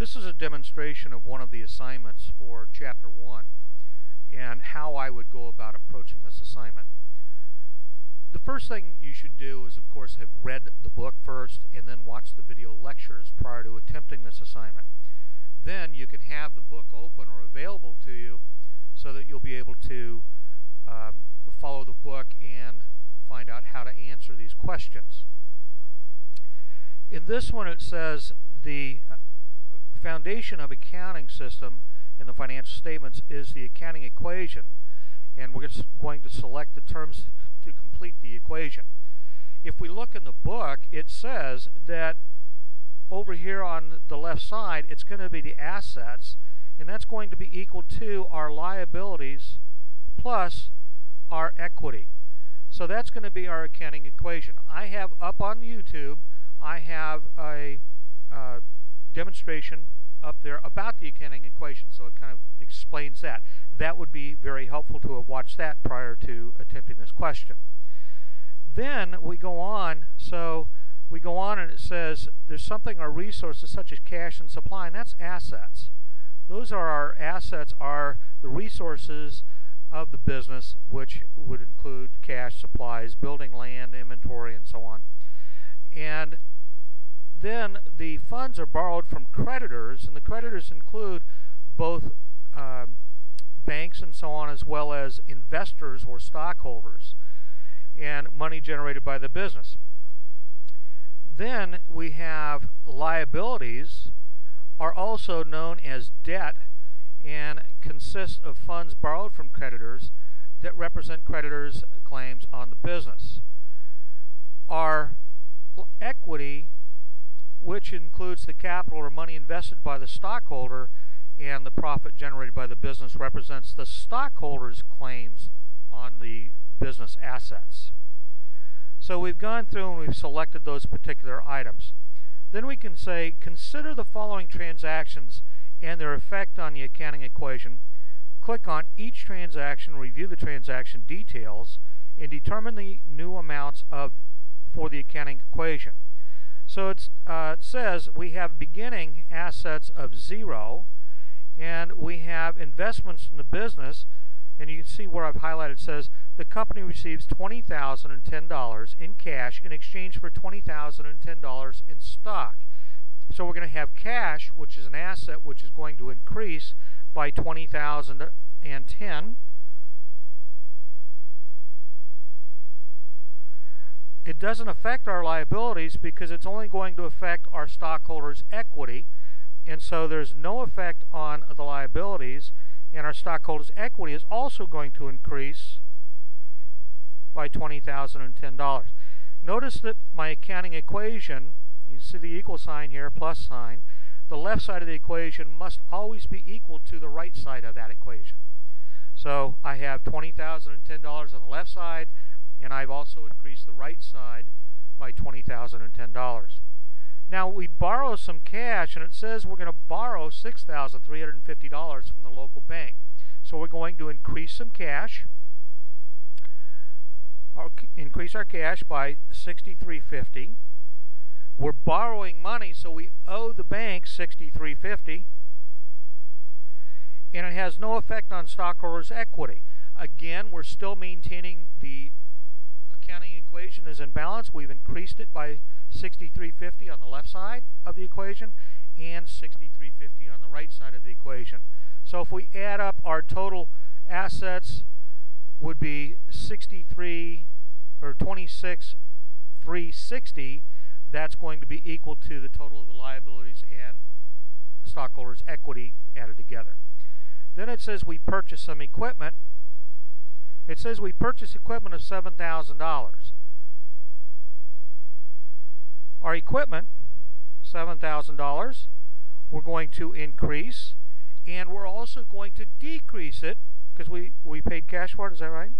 This is a demonstration of one of the assignments for Chapter 1 and how I would go about approaching this assignment. The first thing you should do is, of course, have read the book first and then watch the video lectures prior to attempting this assignment. Then you can have the book open or available to you so that you'll be able to follow the book and find out how to answer these questions. In this one it says the foundation of accounting system in the financial statements is the accounting equation, and we're going to select the terms to complete the equation. If we look in the book, it says that over here on the left side it's going to be the assets, and that's going to be equal to our liabilities plus our equity. So that's going to be our accounting equation. I have up on YouTube, I have a demonstration up there about the accounting equation, so it kind of explains that. That would be very helpful to have watched that prior to attempting this question. Then we go on, and it says there's something, our resources such as cash and supply, and that's assets. Those are our assets, are the resources of the business, which would include cash, supplies, building, land, inventory, and so on. And then the funds are borrowed from creditors, and the creditors include both banks and so on, as well as investors or stockholders, and money generated by the business. Then we have liabilities, are also known as debt, and consist of funds borrowed from creditors that represent creditors' claims on the business. Our equity, which includes the capital or money invested by the stockholder and the profit generated by the business, represents the stockholder's claims on the business assets. So we've gone through and we've selected those particular items. Then we can say, consider the following transactions and their effect on the accounting equation. Click on each transaction, review the transaction details, and determine the new amounts for the accounting equation. So it says we have beginning assets of 0, and we have investments in the business, and you can see where I've highlighted, it says the company receives $20,010 in cash in exchange for $20,010 in stock. So we're going to have cash, which is an asset, which is going to increase by $20,010. It doesn't affect our liabilities because it's only going to affect our stockholders' equity, and so there's no effect on the liabilities, and our stockholders' equity is also going to increase by $20,010. Notice that my accounting equation, you see the equal sign here, plus sign, the left side of the equation must always be equal to the right side of that equation. So I have $20,010 on the left side, and I've also increased the right side by $20,010. Now we borrow some cash, and it says we're going to borrow $6,350 from the local bank. So we're going to increase some cash, increase our cash by $6,350. We're borrowing money, so we owe the bank $6,350, and it has no effect on stockholders' equity. Again, we're still maintaining the accounting equation is in balance. We've increased it by $6,350 on the left side of the equation and $6,350 on the right side of the equation. So if we add up, our total assets would be $26,360. That's going to be equal to the total of the liabilities and stockholders' equity added together. Then it says we purchase some equipment. It says we purchase equipment of $7,000. Our equipment, $7,000, we're going to increase, and we're also going to decrease it because we paid cash for it. Is that right?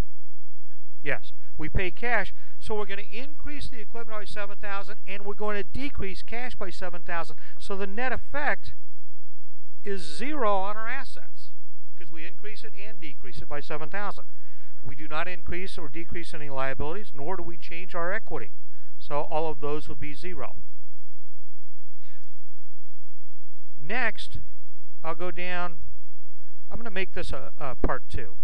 Yes, we pay cash, so we're going to increase the equipment by $7,000, and we're going to decrease cash by $7,000. So the net effect is 0 on our assets because we increase it and decrease it by $7,000. We do not increase or decrease any liabilities, nor do we change our equity. So all of those would be 0. Next, I'll go down. I'm going to make this a part 2.